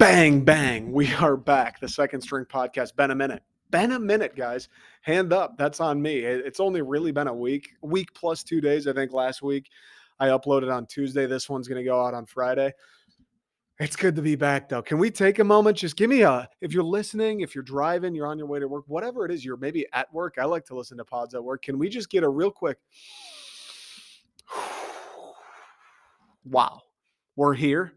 Bang, bang. We are back. The Second String Podcast. Been a minute. Been a minute, guys. Hand up. That's on me. It's only really been a week plus 2 days. I think last week I uploaded on Tuesday. This one's going to go out on Friday. It's good to be back, though. Can we take a moment? Just give me if you're listening, if you're driving, you're on your way to work, whatever it is, you're maybe at work. I like to listen to pods at work. Can we just get a real quick, wow, we're here.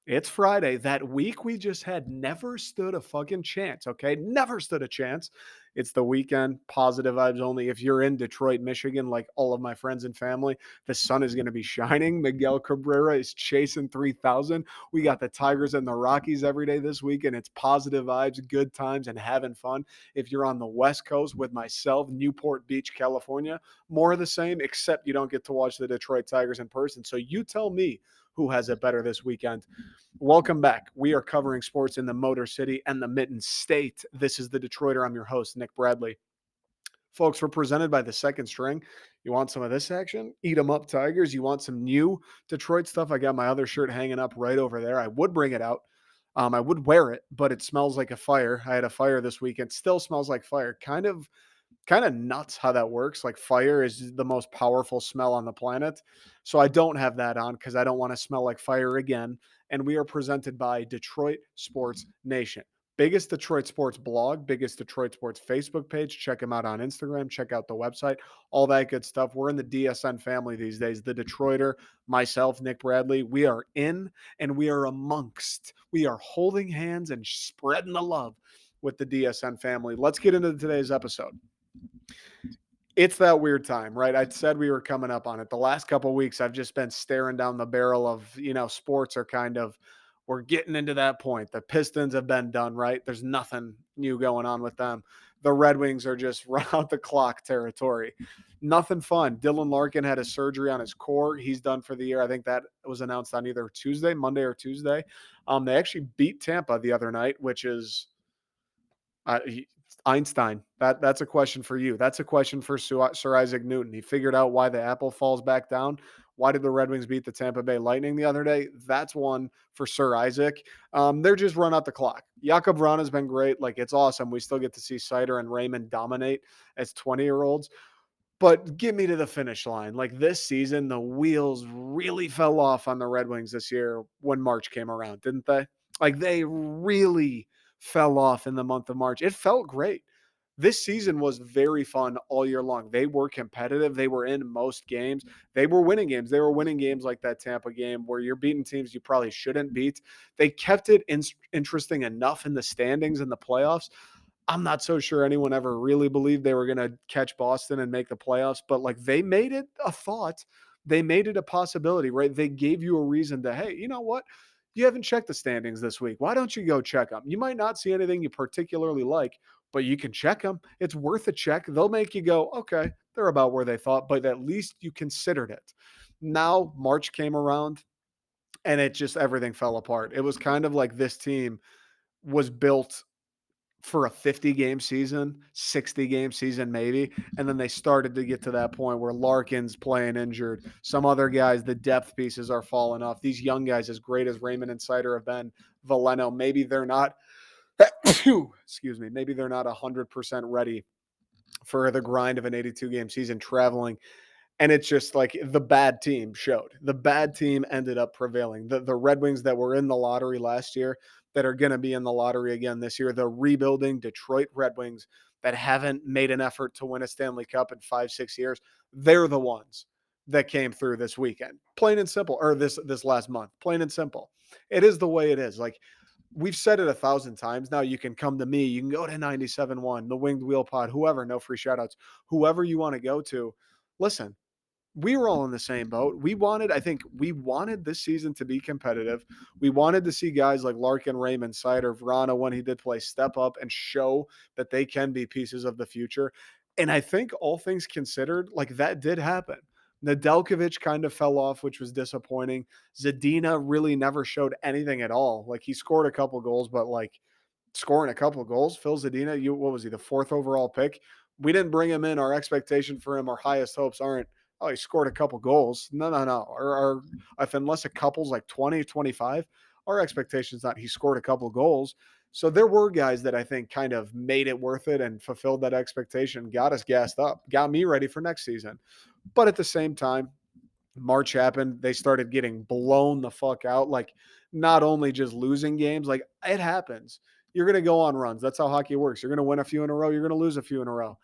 It's Friday. That week we just had never stood a fucking chance, okay? Never stood a chance. It's the weekend. Positive vibes only. If you're in Detroit, Michigan, like all of my friends and family, the sun is going to be shining. Miguel Cabrera is chasing 3,000. We got the Tigers and the Rockies every day this weekend. It's positive vibes, good times, and having fun. If you're on the West Coast with myself, Newport Beach, California, more of the same, except you don't get to watch the Detroit Tigers in person. So you tell me who has it better this weekend. Welcome back. We are covering sports in the Motor City and the Mitten State. This is the Detroiter. I'm your host, Nick Bradley. Folks, we're presented by the Second String. You want some of this action? Eat 'em up, Tigers. You want some new Detroit stuff? I got my other shirt hanging up right over there. I would bring it out. I would wear it, but it smells like a fire. I had a fire this weekend. Still smells like fire. Kind of nuts how that works. Like fire is the most powerful smell on the planet. So I don't have that on because I don't want to smell like fire again. And we are presented by Detroit Sports Nation. Biggest Detroit sports blog, biggest Detroit sports Facebook page. Check them out on Instagram. Check out the website, all that good stuff. We're in the DSN family these days. The Detroiter, myself, Nick Bradley, we are in and we are amongst. We are holding hands and spreading the love with the DSN family. Let's get into today's episode. It's that weird time, right? I said we were coming up on it. The last couple of weeks, I've just been staring down the barrel of, sports are we're getting into that point. The Pistons have been done, right? There's nothing new going on with them. The Red Wings are just run out the clock territory. Nothing fun. Dylan Larkin had a surgery on his core. He's done for the year. I think that was announced on either Monday or Tuesday. They actually beat Tampa the other night, which is Einstein. That's a question for you. That's a question for Sir Isaac Newton. He figured out why the apple falls back down. Why did the Red Wings beat the Tampa Bay Lightning the other day? That's one for Sir Isaac. They're just run out the clock. Jakub Vrana has been great. Like, it's awesome. We still get to see Seider and Raymond dominate as 20-year-olds. But get me to the finish line. Like, this season, the wheels really fell off on the Red Wings this year when March came around, didn't they? Like, they really fell off in the month of March. It felt great. This season was very fun all year long. They were competitive. They were in most games. They were winning games. They were winning games like that Tampa game where you're beating teams you probably shouldn't beat. They kept it interesting enough in the standings in the playoffs. I'm not so sure anyone ever really believed they were going to catch Boston and make the playoffs, but like, they made it a thought. They made it a possibility, right? They gave you a reason to, hey, you know what? You haven't checked the standings this week. Why don't you go check them? You might not see anything you particularly like, but you can check them. It's worth a check. They'll make you go, okay, they're about where they thought, but at least you considered it. Now March came around and it just, everything fell apart. It was kind of like this team was built for a 50-game season, 60-game season maybe, and then they started to get to that point where Larkin's playing injured. Some other guys, the depth pieces are falling off. These young guys, as great as Raymond and Seider have been, Veleno, maybe they're not excuse me, maybe they're not 100% ready for the grind of an 82-game season traveling. And it's just like the bad team showed. The bad team ended up prevailing. The Red Wings that were in the lottery last year, that are going to be in the lottery again this year, the rebuilding Detroit Red Wings that haven't made an effort to win a Stanley Cup in 5-6 years, they're the ones that came through this weekend. Plain and simple, or this last month. Plain and simple. It is the way it is. Like, we've said it 1,000 times now. You can come to me. You can go to 97.1, the Winged Wheel Pod, whoever, no free shout-outs, whoever you want to go to. Listen, we were all in the same boat. We wanted this season to be competitive. We wanted to see guys like Larkin, Raymond, Seider, Vrana, when he did play, step up and show that they can be pieces of the future. And I think, all things considered, like, that did happen. Nedeljkovic kind of fell off, which was disappointing. Zadina really never showed anything at all. Like, he scored a couple goals, but like, scoring a couple of goals, Phil Zadina, what was he, the 4th overall pick? We didn't bring him in. Our expectation for him, our highest hopes aren't, oh, he scored a couple goals. No. Or if unless a couple's like 20, 25, Our expectation's not he scored a couple goals. So there were guys that I think kind of made it worth it and fulfilled that expectation, got us gassed up, got me ready for next season. But at the same time, March happened. They started getting blown the fuck out. Like, not only just losing games, like it happens. You're going to go on runs. That's how hockey works. You're going to win a few in a row. You're going to lose a few in a row.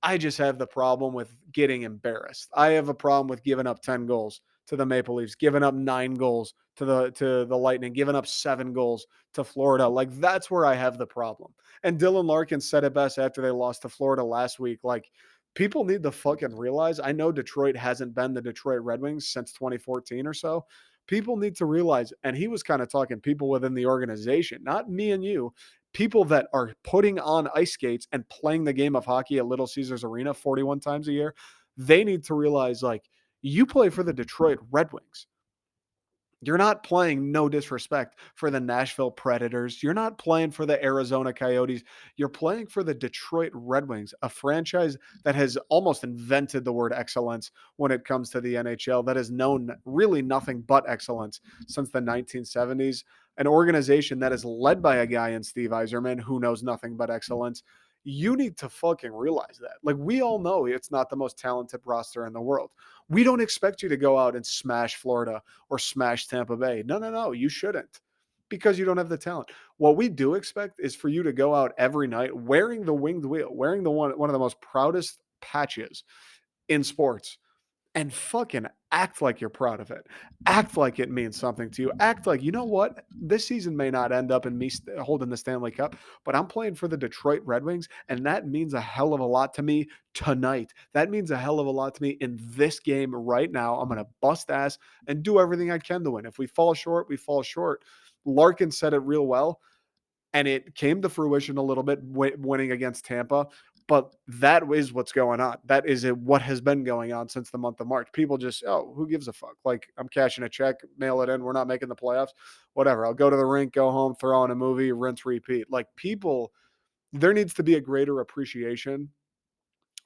I just have the problem with getting embarrassed. I have a problem with giving up 10 goals to the Maple Leafs, giving up 9 goals to the Lightning, giving up 7 goals to Florida. Like, that's where I have the problem. And Dylan Larkin said it best after they lost to Florida last week. Like, people need to fucking realize, I know Detroit hasn't been the Detroit Red Wings since 2014 or so. People need to realize, and he was kind of talking people within the organization, not me and you, people that are putting on ice skates and playing the game of hockey at Little Caesars Arena 41 times a year, they need to realize, like, you play for the Detroit Red Wings. You're not playing, no disrespect, for the Nashville Predators. You're not playing for the Arizona Coyotes. You're playing for the Detroit Red Wings, a franchise that has almost invented the word excellence when it comes to the NHL, that has known really nothing but excellence since the 1970s. An organization that is led by a guy in Steve Yzerman who knows nothing but excellence. You need to fucking realize that. Like, we all know it's not the most talented roster in the world. We don't expect you to go out and smash Florida or smash Tampa Bay. No, no, no, you shouldn't, because you don't have the talent. What we do expect is for you to go out every night wearing the winged wheel, wearing the one of the most proudest patches in sports, and fucking act like you're proud of it. Act like it means something to you. Act like, you know what? This season may not end up in me holding the Stanley Cup, but I'm playing for the Detroit Red Wings, and that means a hell of a lot to me tonight. That means a hell of a lot to me in this game right now. I'm going to bust ass and do everything I can to win. If we fall short, we fall short. Larkin said it real well, and it came to fruition a little bit winning against Tampa. But that is what's going on. That is what has been going on since the month of March. People just, oh, who gives a fuck? Like, I'm cashing a check, mail it in. We're not making the playoffs. Whatever. I'll go to the rink, go home, throw on a movie, rinse, repeat. Like, people, there needs to be a greater appreciation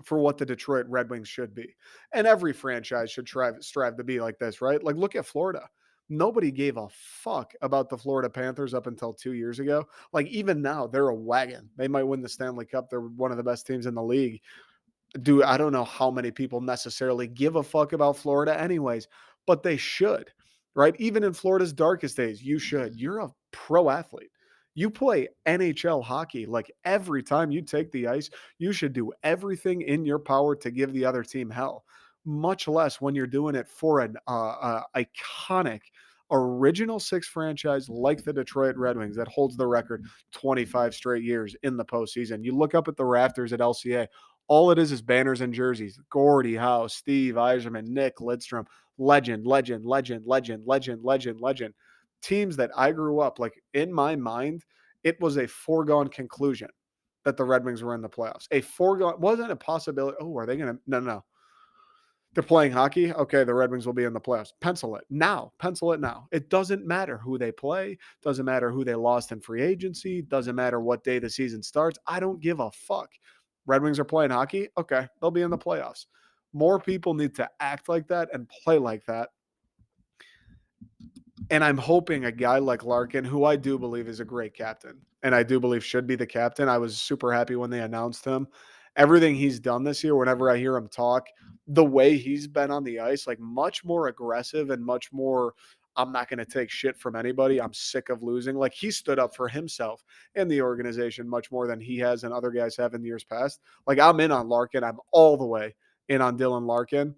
for what the Detroit Red Wings should be. And every franchise should strive to be like this, right? Like, look at Florida. Nobody gave a fuck about the Florida Panthers up until 2 years ago. Like, even now, they're a wagon. They might win the Stanley Cup. They're one of the best teams in the league. I don't know how many people necessarily give a fuck about Florida anyways, but they should, right? Even in Florida's darkest days, you should. You're a pro athlete. You play NHL hockey. Like, every time you take the ice, you should do everything in your power to give the other team hell, much less when you're doing it for an iconic original six franchise like the Detroit Red Wings that holds the record 25 straight years in the postseason. You look up at the rafters at LCA, all it is banners and jerseys. Gordie Howe, Steve Yzerman, Nick Lidstrom, legend, legend, legend, legend, legend, legend, legend. Teams that I grew up, like, in my mind, it was a foregone conclusion that the Red Wings were in the playoffs. A foregone, wasn't a possibility. Oh, are they going to? No, no, no. They're playing hockey. Okay, the Red Wings will be in the playoffs. Pencil it now. Pencil it now. It doesn't matter who they play. Doesn't matter who they lost in free agency. Doesn't matter what day the season starts. I don't give a fuck. Red Wings are playing hockey. Okay, they'll be in the playoffs. More people need to act like that and play like that. And I'm hoping a guy like Larkin, who I do believe is a great captain, and I do believe should be the captain. I was super happy when they announced him. Everything he's done this year, whenever I hear him talk, the way he's been on the ice, like, much more aggressive and much more, I'm not going to take shit from anybody. I'm sick of losing. Like, he stood up for himself and the organization much more than he has and other guys have in years past. Like, I'm in on Larkin. I'm all the way in on Dylan Larkin.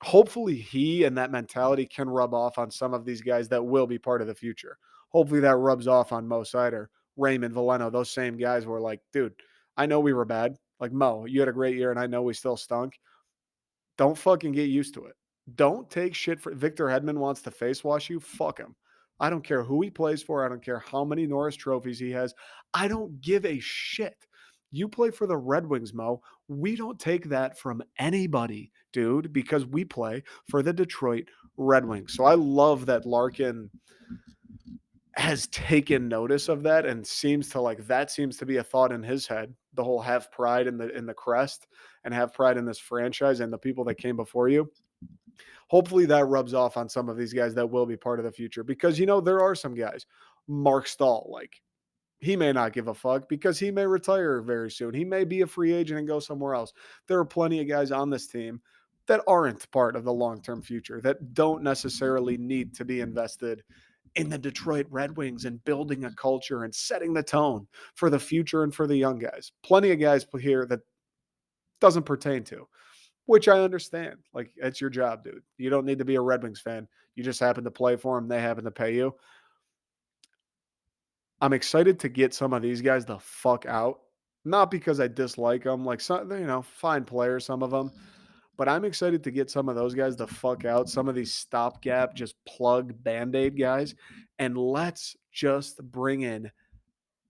Hopefully he and that mentality can rub off on some of these guys that will be part of the future. Hopefully that rubs off on Mo Sider, Raymond Valeno, those same guys were like, dude, I know we were bad. Like, Mo, you had a great year and I know we still stunk. Don't fucking get used to it. Don't take shit for Victor Hedman wants to face wash you. Fuck him. I don't care who he plays for. I don't care how many Norris trophies he has. I don't give a shit. You play for the Red Wings, Mo. We don't take that from anybody, dude, because we play for the Detroit Red Wings. So I love that Larkin has taken notice of that and seems to, like, that seems to be a thought in his head. The whole have pride in the crest and have pride in this franchise and the people that came before you. Hopefully that rubs off on some of these guys that will be part of the future because, there are some guys, Mark Stahl, like, he may not give a fuck because he may retire very soon. He may be a free agent and go somewhere else. There are plenty of guys on this team that aren't part of the long-term future, that don't necessarily need to be invested in the Detroit Red Wings and building a culture and setting the tone for the future and for the young guys. Plenty of guys here that doesn't pertain to, which I understand. Like, it's your job, dude. You don't need to be a Red Wings fan. You just happen to play for them. They happen to pay you. I'm excited to get some of these guys the fuck out. Not because I dislike them, like some, fine players, some of them, but I'm excited to get some of those guys the fuck out. Some of these stopgap, just plug band aid guys, and let's just bring in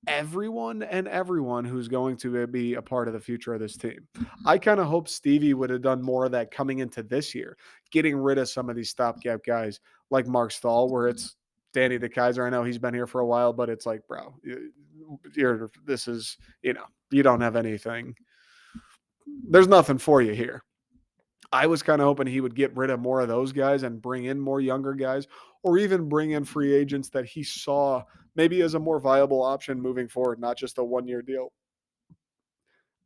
everyone who's going to be a part of the future of this team. I kind of hope Stevie would have done more of that coming into this year, getting rid of some of these stopgap guys like Mark Stahl, where it's Danny DeKaiser. I know he's been here for a while, but it's like, bro, this is, you don't have anything. There's nothing for you here. I was kind of hoping he would get rid of more of those guys and bring in more younger guys, or even bring in free agents that he saw maybe as a more viable option moving forward, not just a 1-year deal.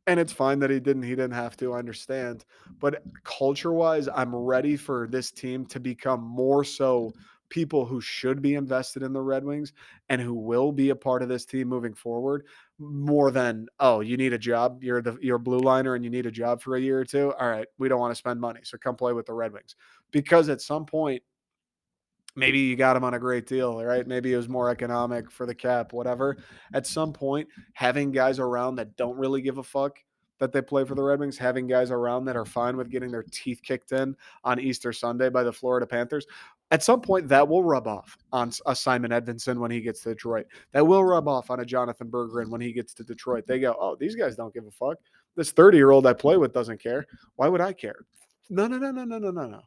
And it's fine that he didn't have to, I understand. But culture wise, I'm ready for this team to become more so people who should be invested in the Red Wings and who will be a part of this team moving forward, more than, oh, you need a job, you're a blue liner and you need a job for a year or two. All right, we don't want to spend money, so come play with the Red Wings. Because at some point, maybe you got him on a great deal, right? Maybe it was more economic for the cap, whatever. At some point, having guys around that don't really give a fuck that they play for the Red Wings, having guys around that are fine with getting their teeth kicked in on Easter Sunday by the Florida Panthers, at some point that will rub off on a Simon Edvinsson when he gets to Detroit. That will rub off on a Jonathan Berggren when he gets to Detroit. They go, oh, these guys don't give a fuck. This 30-year-old I play with doesn't care. Why would I care? No, no, no, no, no, no, no, no.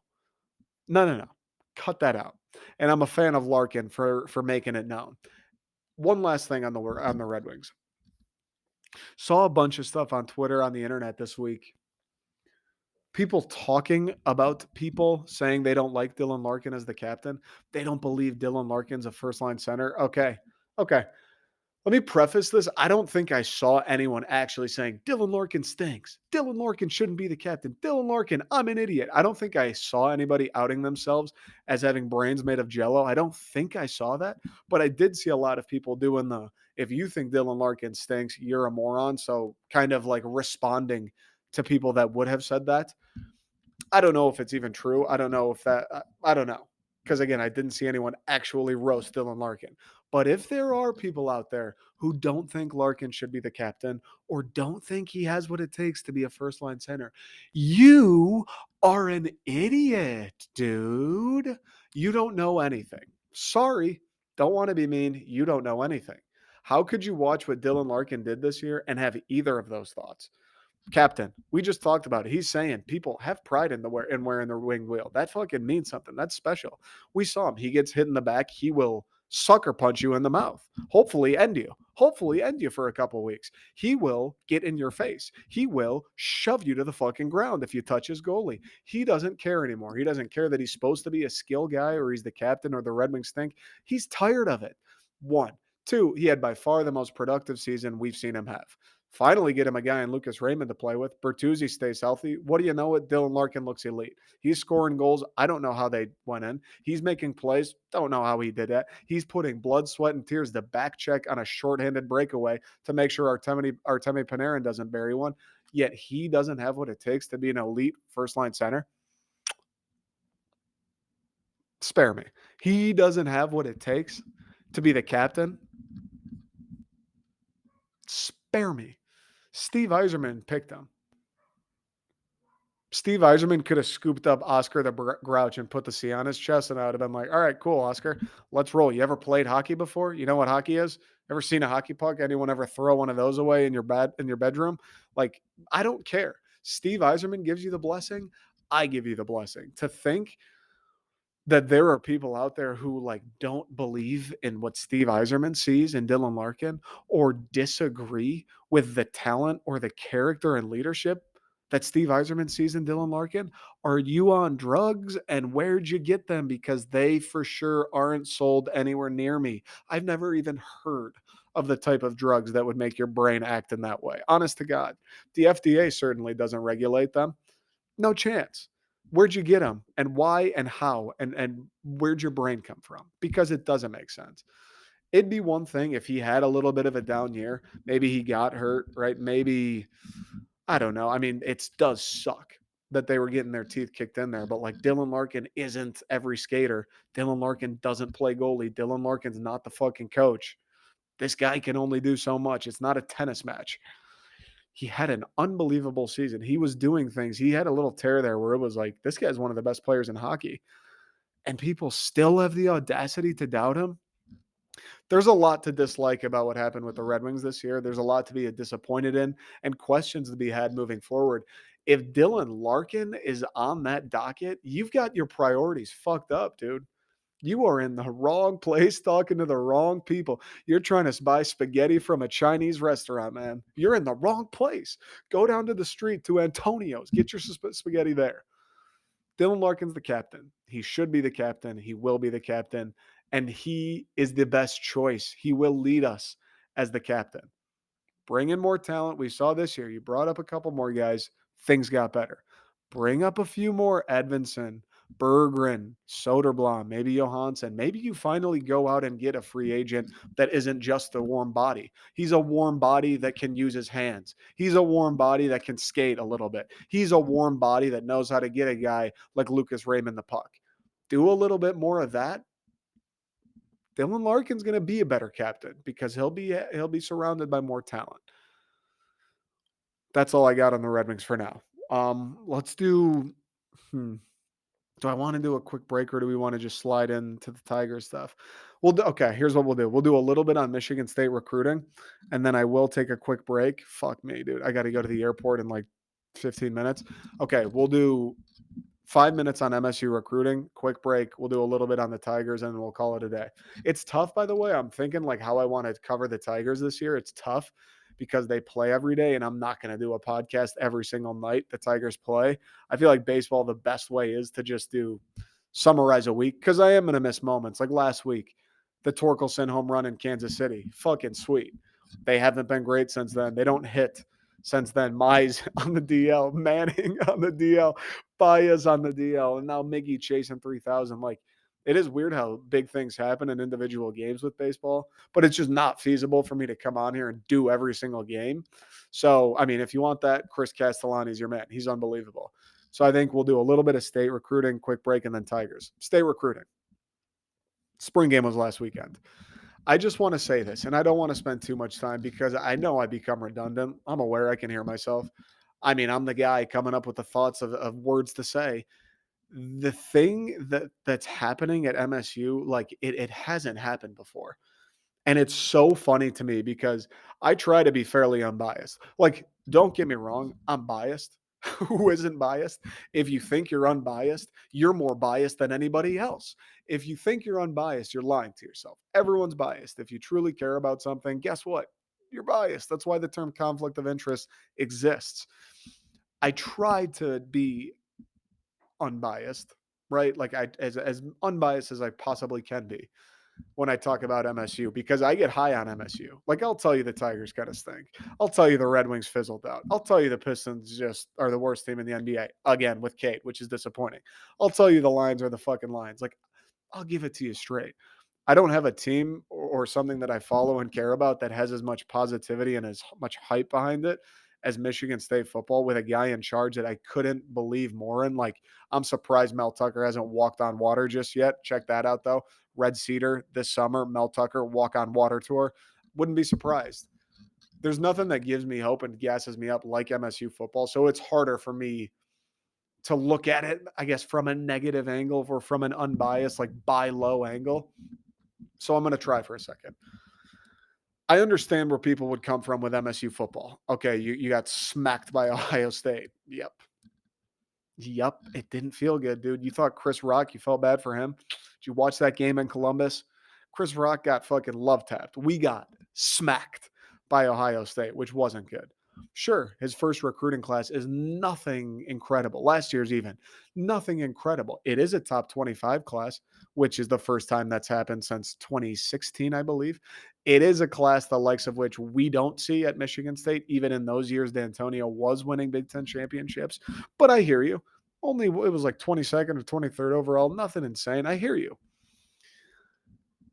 No, no, no. Cut that out. And I'm a fan of Larkin for making it known. One last thing on the Red Wings. Saw a bunch of stuff on Twitter, on the internet this week. People talking about people saying they don't like Dylan Larkin as the captain. They don't believe Dylan Larkin's a first line center. Okay. Okay. Let me preface this. I don't think I saw anyone actually saying, Dylan Larkin stinks. Dylan Larkin shouldn't be the captain. Dylan Larkin, I'm an idiot. I don't think I saw anybody outing themselves as having brains made of jello. I don't think I saw that. But I did see a lot of people doing if you think Dylan Larkin stinks, you're a moron. So kind of like responding to people that would have said that. I don't know if it's even true. I don't know if that, I don't know. Because again, I didn't see anyone actually roast Dylan Larkin. But if there are people out there who don't think Larkin should be the captain or don't think he has what it takes to be a first line center, you are an idiot, dude. You don't know anything. Sorry. Don't want to be mean. You don't know anything. How could you watch what Dylan Larkin did this year and have either of those thoughts? Captain, we just talked about it. He's saying people have pride in wearing the winged wheel. That fucking means something. That's special. We saw him. He gets hit in the back. He will sucker punch you in the mouth. Hopefully end you. Hopefully end you for a couple weeks. He will get in your face. He will shove you to the fucking ground if you touch his goalie. He doesn't care anymore. He doesn't care that he's supposed to be a skill guy or he's the captain or the Red Wings think. He's tired of it. One. Two, he had by far the most productive season we've seen him have. Finally, get him a guy in Lucas Raymond to play with. Bertuzzi stays healthy. What do you know? It Dylan Larkin looks elite. He's scoring goals. I don't know how they went in. He's making plays. Don't know how he did that. He's putting blood, sweat, and tears to back check on a shorthanded breakaway to make sure Artemi Panarin doesn't bury one. Yet he doesn't have what it takes to be an elite first line center. Spare me. He doesn't have what it takes to be the captain. Spare me. Steve Yzerman picked him. Steve Yzerman could have scooped up Oscar the Grouch and put the C on his chest, and I would have been like, all right, cool, Oscar, let's roll. You ever played hockey before? You know what hockey is? Ever seen a hockey puck? Anyone ever throw one of those away in your bedroom? Like, I don't care. Steve Yzerman gives you the blessing. I give you the blessing. To think that there are people out there who like don't believe in what Steve Yzerman sees in Dylan Larkin or disagree with the talent or the character and leadership that Steve Eiserman sees in Dylan Larkin? Are you on drugs? And where'd you get them? Because they for sure aren't sold anywhere near me. I've never even heard of the type of drugs that would make your brain act in that way. Honest to God. The FDA certainly doesn't regulate them. No chance. Where'd you get them? And why and how? And where'd your brain come from? Because it doesn't make sense. It'd be one thing if he had a little bit of a down year. Maybe he got hurt, right? Maybe, I don't know. I mean, it does suck that they were getting their teeth kicked in there, but like Dylan Larkin isn't every skater. Dylan Larkin doesn't play goalie. Dylan Larkin's not the fucking coach. This guy can only do so much. It's not a tennis match. He had an unbelievable season. He was doing things. He had a little tear there where it was like, this guy's one of the best players in hockey. And people still have the audacity to doubt him. There's a lot to dislike about what happened with the Red Wings this year. There's a lot to be disappointed in and questions to be had moving forward. If Dylan Larkin is on that docket, you've got your priorities fucked up, dude. You are in the wrong place talking to the wrong people. You're trying to buy spaghetti from a Chinese restaurant, man. You're in the wrong place. Go down to the street to Antonio's. Get your spaghetti there. Dylan Larkin's the captain. He should be the captain. He will be the captain. And he is the best choice. He will lead us as the captain. Bring in more talent. We saw this year. You brought up a couple more guys. Things got better. Bring up a few more. Edvinsson, Berggren, Soderblom, maybe Johansson. Maybe you finally go out and get a free agent that isn't just a warm body. He's a warm body that can use his hands. He's a warm body that can skate a little bit. He's a warm body that knows how to get a guy like Lucas Raymond the puck. Do a little bit more of that. Dylan Larkin's going to be a better captain because he'll be surrounded by more talent. That's all I got on the Red Wings for now. Let's do. Do I want to do a quick break or do we want to just slide into the Tigers stuff? Okay, here's what we'll do. We'll do a little bit on Michigan State recruiting, and then I will take a quick break. Fuck me, dude. I got to go to the airport in like 15 minutes. Okay, we'll do 5 minutes on MSU recruiting, quick break. We'll do a little bit on the Tigers and we'll call it a day. It's tough, by the way. I'm thinking like how I want to cover the Tigers this year. It's tough because they play every day and I'm not going to do a podcast every single night the Tigers play. I feel like baseball, the best way is to just summarize a week because I am going to miss moments. Like last week, the Torkelson home run in Kansas City. Fucking sweet. They haven't been great since then. They don't hit since then. Mize on the DL, Manning on the DL, Baez on the DL, and now Miggy chasing 3,000. Like, it is weird how big things happen in individual games with baseball, but it's just not feasible for me to come on here and do every single game. So, I mean, if you want that, Chris Castellani's your man. He's unbelievable. So I think we'll do a little bit of state recruiting, quick break, and then Tigers. State recruiting. Spring game was last weekend. I just want to say this, and I don't want to spend too much time because I know I become redundant. I'm aware I can hear myself. I mean, I'm the guy coming up with the thoughts of words to say. The thing that's happening at MSU, like it hasn't happened before. And it's so funny to me because I try to be fairly unbiased. Like, don't get me wrong, I'm biased. Who isn't biased? If you think you're unbiased, you're more biased than anybody else. If you think you're unbiased, you're lying to yourself. Everyone's biased. If you truly care about something, guess what? You're biased. That's why the term conflict of interest exists. I try to be unbiased, right? Like as unbiased as I possibly can be when I talk about MSU because I get high on MSU. Like I'll tell you the Tigers kind of stink. I'll tell you the Red Wings fizzled out. I'll tell you the Pistons just are the worst team in the NBA again with Kate, which is disappointing. I'll tell you the Lions are the fucking Lions. Like I'll give it to you straight. I don't have a team or something that I follow and care about that has as much positivity and as much hype behind it as Michigan State football with a guy in charge that I couldn't believe more in. Like, I'm surprised Mel Tucker hasn't walked on water just yet. Check that out, though. Red Cedar this summer, Mel Tucker walk on water tour. Wouldn't be surprised. There's nothing that gives me hope and gasses me up like MSU football. So it's harder for me to look at it, I guess, from a negative angle or from an unbiased, like buy low angle. So I'm going to try for a second. I understand where people would come from with MSU football. Okay, you got smacked by Ohio State. Yep. It didn't feel good, dude. You thought Chris Rock, you felt bad for him. Did you watch that game in Columbus? Chris Rock got fucking love tapped. We got smacked by Ohio State, which wasn't good. Sure, his first recruiting class is nothing incredible. Last year's even nothing incredible. It is a top 25 class, which is the first time that's happened since 2016, I believe. It is a class the likes of which we don't see at Michigan State. Even in those years, D'Antonio was winning Big Ten championships. But I hear you. Only it was like 22nd or 23rd overall. Nothing insane. I hear you.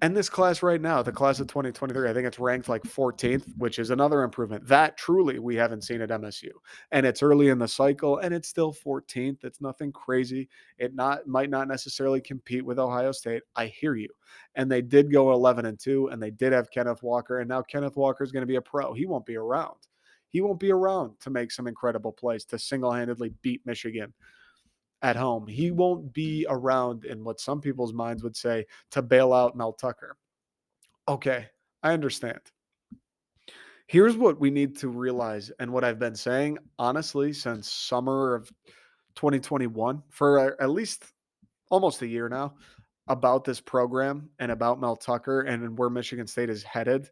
And this class right now, the class of 2023, I think it's ranked like 14th, which is another improvement. That truly we haven't seen at MSU. And it's early in the cycle and it's still 14th. It's nothing crazy. It not might not necessarily compete with Ohio State. I hear you. And they did go 11-2 and they did have Kenneth Walker and now Kenneth Walker is going to be a pro. He won't be around. He won't be around to make some incredible plays to single-handedly beat Michigan at home. He won't be around in what some people's minds would say to bail out Mel Tucker. Okay, I understand. Here's what we need to realize, and what I've been saying honestly since summer of 2021 for at least almost a year now about this program and about Mel Tucker and where Michigan State is headed.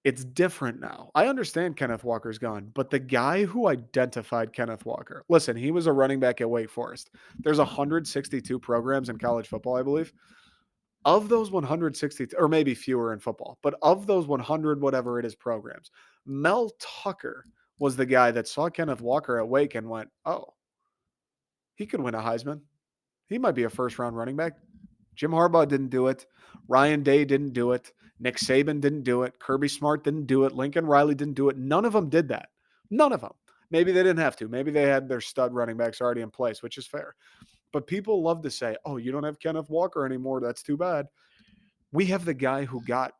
It's different now. I understand Kenneth Walker's gone, but the guy who identified Kenneth Walker, listen, he was a running back at Wake Forest. There's 162 programs in college football, I believe. Of those 160, or maybe fewer in football, but of those 100, whatever it is, programs, Mel Tucker was the guy that saw Kenneth Walker at Wake and went, oh, he could win a Heisman. He might be a first round running back. Jim Harbaugh didn't do it. Ryan Day didn't do it. Nick Saban didn't do it. Kirby Smart didn't do it. Lincoln Riley didn't do it. None of them did that. None of them. Maybe they didn't have to. Maybe they had their stud running backs already in place, which is fair. But people love to say, oh, you don't have Kenneth Walker anymore. That's too bad. We have the guy who got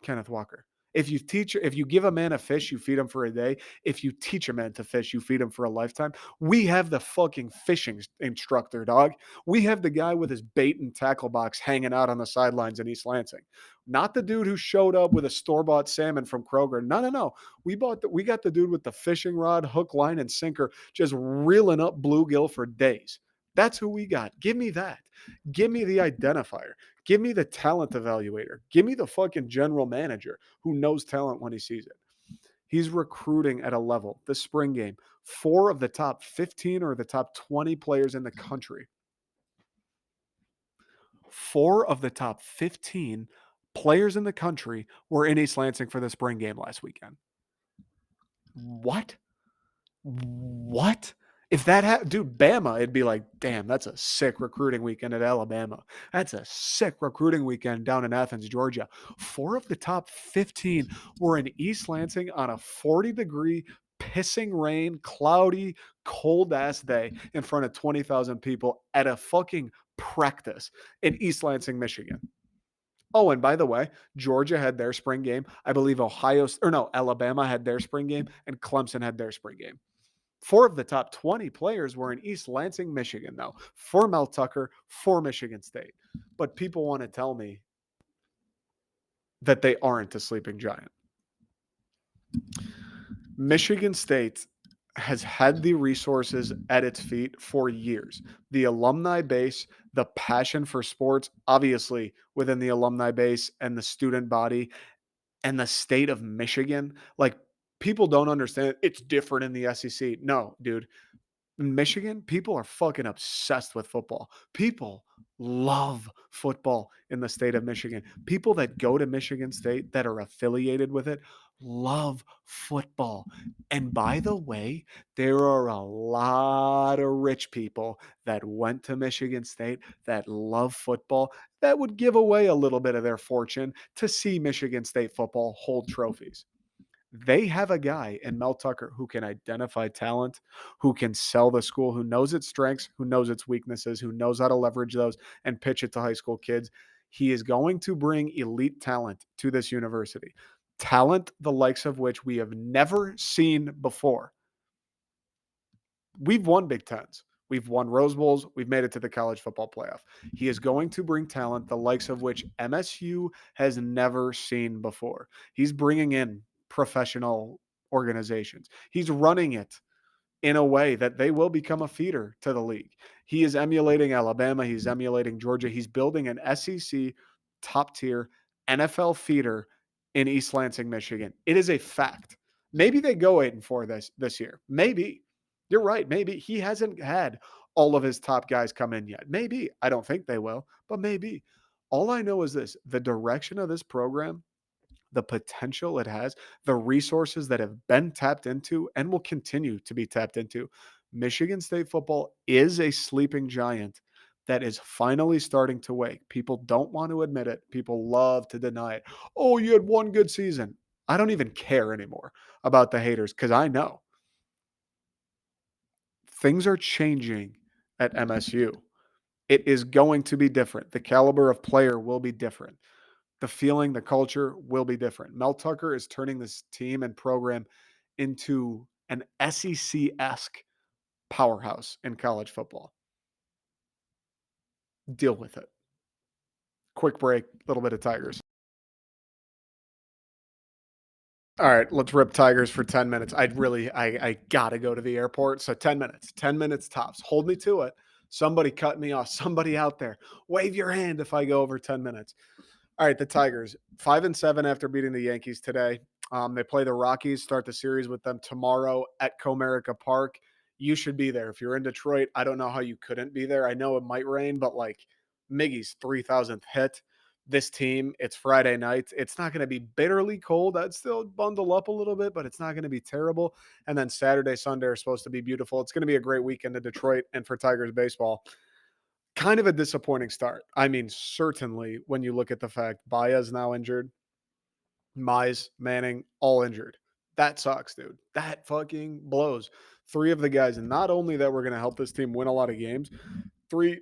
Kenneth Walker. If you give a man a fish, you feed him for a day. If you teach a man to fish, you feed him for a lifetime. We have the fucking fishing instructor, dog. We have the guy with his bait and tackle box hanging out on the sidelines in East Lansing. Not the dude who showed up with a store-bought salmon from Kroger. No, no, no. We got the dude with the fishing rod, hook, line, and sinker, just reeling up bluegill for days. That's who we got. Give me that. Give me the identifier. Give me the talent evaluator. Give me the fucking general manager who knows talent when he sees it. He's recruiting at a level. The spring game, 4 of the top 15 or the top 20 players in the country. 4 of the top 15 players in the country were in East Lansing for the spring game last weekend. What? What? If that dude, Bama, it'd be like, damn, that's a sick recruiting weekend at Alabama. That's a sick recruiting weekend down in Athens, Georgia. 4 of the top 15 were in East Lansing on a 40-degree, pissing rain, cloudy, cold ass day in front of 20,000 people at a fucking practice in East Lansing, Michigan. Oh, and by the way, Georgia had their spring game. I believe Alabama had their spring game, and Clemson had their spring game. 4 of the top 20 players were in East Lansing, Michigan, though, for Mel Tucker, for Michigan State. But people want to tell me that they aren't a sleeping giant. Michigan State has had the resources at its feet for years. The alumni base, the passion for sports, obviously within the alumni base and the student body and the state of Michigan. Like, people don't understand. It's different in the SEC. No, dude. In Michigan, people are fucking obsessed with football. People love football in the state of Michigan. People that go to Michigan State that are affiliated with it love football. And by the way, there are a lot of rich people that went to Michigan State that love football that would give away a little bit of their fortune to see Michigan State football hold trophies. They have a guy in Mel Tucker who can identify talent, who can sell the school, who knows its strengths, who knows its weaknesses, who knows how to leverage those and pitch it to high school kids. He is going to bring elite talent to this university, talent the likes of which we have never seen before. We've won Big Tens. We've won Rose Bowls. We've made it to the college football playoff. He is going to bring talent the likes of which MSU has never seen before. He's bringing in professional organizations. He's running it in a way that they will become a feeder to the league. He is emulating Alabama. He's emulating Georgia. He's building an SEC top tier NFL feeder in East Lansing, Michigan. It is a fact. Maybe they go 8-4 this year. Maybe. You're right. Maybe he hasn't had all of his top guys come in yet. Maybe. I don't think they will, but maybe. All I know is this: the direction of this program, the potential it has, the resources that have been tapped into and will continue to be tapped into. Michigan State football is a sleeping giant that is finally starting to wake. People don't want to admit it. People love to deny it. Oh, you had one good season. I don't even care anymore about the haters because I know things are changing at MSU. It is going to be different. The caliber of player will be different. The feeling, the culture will be different. Mel Tucker is turning this team and program into an SEC esque powerhouse in college football. Deal with it. Quick break, a little bit of Tigers. All right, let's rip Tigers for 10 minutes. I gotta go to the airport. So 10 minutes tops. Hold me to it. Somebody cut me off. Somebody out there. Wave your hand if I go over 10 minutes. All right, the Tigers, 5-7 after beating the Yankees today. They play the Rockies, start the series with them tomorrow at Comerica Park. You should be there. If you're in Detroit, I don't know how you couldn't be there. I know it might rain, but like Miggy's 3,000th hit. This team, it's Friday night. It's not going to be bitterly cold. I'd still bundle up a little bit, but it's not going to be terrible. And then Saturday, Sunday are supposed to be beautiful. It's going to be a great weekend in Detroit and for Tigers baseball. Kind of a disappointing start. I mean, certainly when you look at the fact Baez now injured, Mize, Manning, all injured. That sucks, dude. That fucking blows. Three of the guys, and not only that we're going to help this team win a lot of games, three,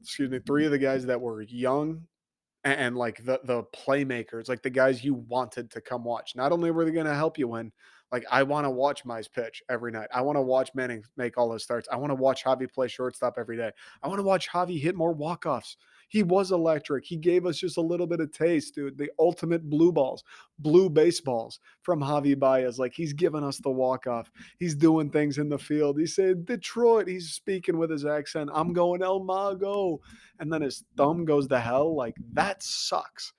three of the guys that were young and like the playmakers, like the guys you wanted to come watch. Not only were they going to help you win, like I want to watch Mize pitch every night. I want to watch Manning make all his starts. I want to watch Javi play shortstop every day. I want to watch Javi hit more walk-offs. He was electric. He gave us just a little bit of taste, dude. The ultimate blue balls, blue baseballs from Javi Baez. Like he's giving us the walk-off. He's doing things in the field. He said Detroit. He's speaking with his accent. I'm going El Mago, and then his thumb goes to hell. Like that sucks.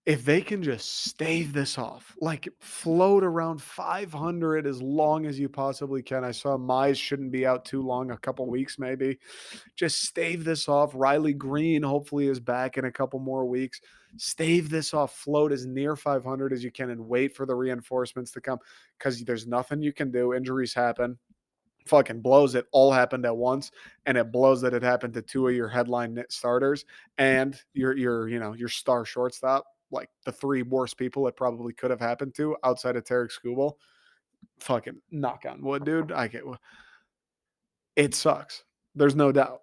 If they can just stave this off, like float around 500 as long as you possibly can. I saw Mize shouldn't be out too long, a couple weeks maybe. Just stave this off. Riley Green hopefully is back in a couple more weeks. Stave this off, float as near 500 as you can, and wait for the reinforcements to come because there's nothing you can do. Injuries happen. Fucking blows it all happened at once, and it blows that it happened to two of your headline starters and your star shortstop, like the three worst people it probably could have happened to outside of Tarek Skubal. Fucking knock on wood, dude. I get it sucks. There's no doubt.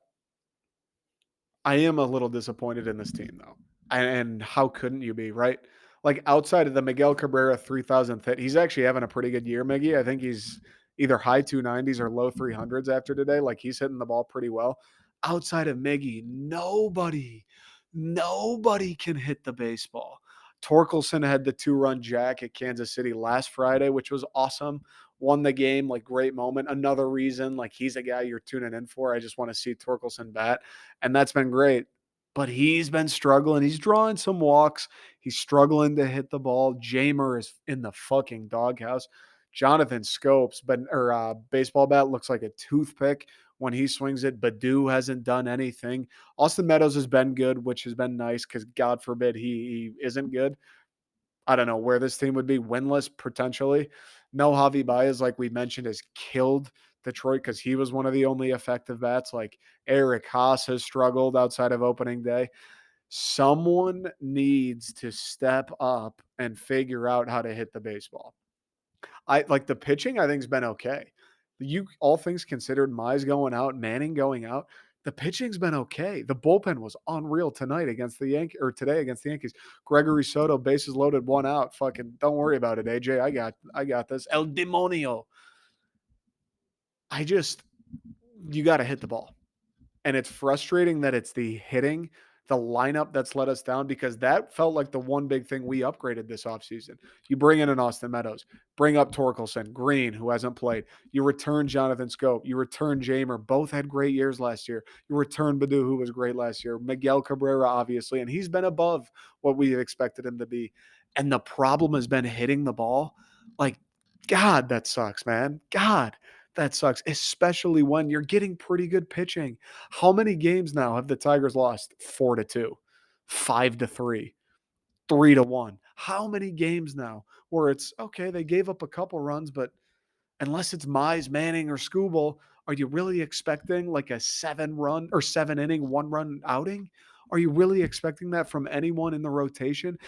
I am a little disappointed in this team though. And how couldn't you be, right? Like outside of the Miguel Cabrera 3,000th hit, he's actually having a pretty good year, Miggy. I think he's either high 290s or low 300s after today. Like he's hitting the ball pretty well. Outside of Miggy, nobody can hit the baseball. Torkelson had the 2-run jack at Kansas City last Friday, which was awesome. Won the game, like great moment. Another reason, like he's a guy you're tuning in for. I just want to see Torkelson bat, and that's been great. But he's been struggling. He's drawing some walks. He's struggling to hit the ball. Jamer is in the fucking doghouse. Jonathan Scopes, but baseball bat looks like a toothpick when he swings it. Badu hasn't done anything. Austin Meadows has been good, which has been nice because God forbid he isn't good. I don't know where this team would be winless potentially. No Javi Baez, like we mentioned, has killed Detroit because he was one of the only effective bats. Like Eric Haas has struggled outside of opening day. Someone needs to step up and figure out how to hit the baseball. I like the pitching, I think's been okay. You all things considered, Mize going out, Manning going out. The pitching's been okay. The bullpen was unreal tonight against the Yankees or today against the Yankees. Gregory Soto, bases loaded, one out. Fucking don't worry about it, AJ. I got this. El Demonio. I just you got to hit the ball. And it's frustrating that it's the hitting the lineup that's let us down because that felt like the one big thing we upgraded this offseason. You bring in an Austin Meadows, bring up Torkelson, Green, who hasn't played. You return Jonathan Scope. You return Jamer. Both had great years last year. You return Badu, who was great last year. Miguel Cabrera, obviously, and he's been above what we expected him to be. And the problem has been hitting the ball. Like, God, that sucks, man. God, that sucks, especially when you're getting pretty good pitching. How many games now have the Tigers lost? 4-2, 5-3, 3-1. How many games now where it's okay, they gave up a couple runs, but unless it's Mize, Manning, or Skubal, are you really expecting like a 7-run or 7-inning, 1-run outing? Are you really expecting that from anyone in the rotation?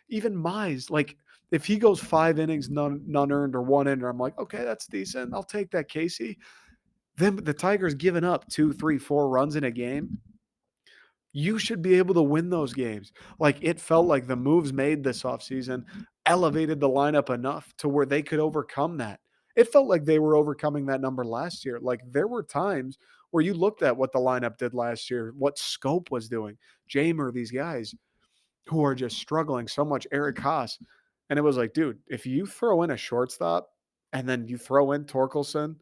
Even Mize, like if he goes 5 innings, none earned or 1 inning, I'm like, okay, that's decent. I'll take that, Casey. Then the Tigers giving up 2, 3, 4 runs in a game, you should be able to win those games. Like it felt like the moves made this offseason elevated the lineup enough to where they could overcome that. It felt like they were overcoming that number last year. Like there were times where you looked at what the lineup did last year, what Scope was doing, Jamer, these guys who are just struggling so much, Eric Haas. And it was like, dude, if you throw in a shortstop and then you throw in Torkelson,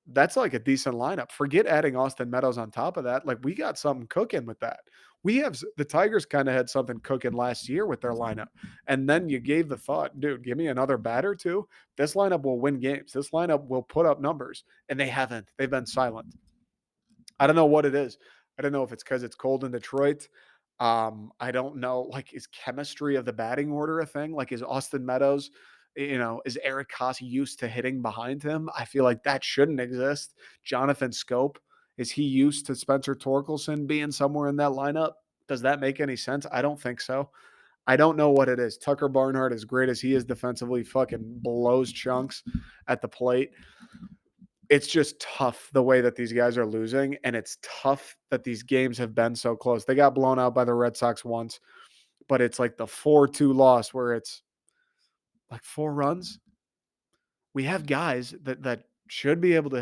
that's like a decent lineup. Forget adding Austin Meadows on top of that. Like we got something cooking with that. We have the Tigers kind of had something cooking last year with their lineup. And then you gave the thought, dude, give me another batter too. This lineup will win games. This lineup will put up numbers. And they haven't. They've been silent. I don't know what it is. I don't know if it's because it's cold in Detroit. I don't know. Like, is chemistry of the batting order a thing? Like, is Austin Meadows, is Eric Haas used to hitting behind him? I feel like that shouldn't exist. Jonathan Scope, is he used to Spencer Torkelson being somewhere in that lineup? Does that make any sense? I don't think so. I don't know what it is. Tucker Barnhart, as great as he is defensively, fucking blows chunks at the plate. It's just tough the way that these guys are losing, and it's tough that these games have been so close. They got blown out by the Red Sox once, but it's like the 4-2 loss where it's like 4 runs. We have guys that should be able to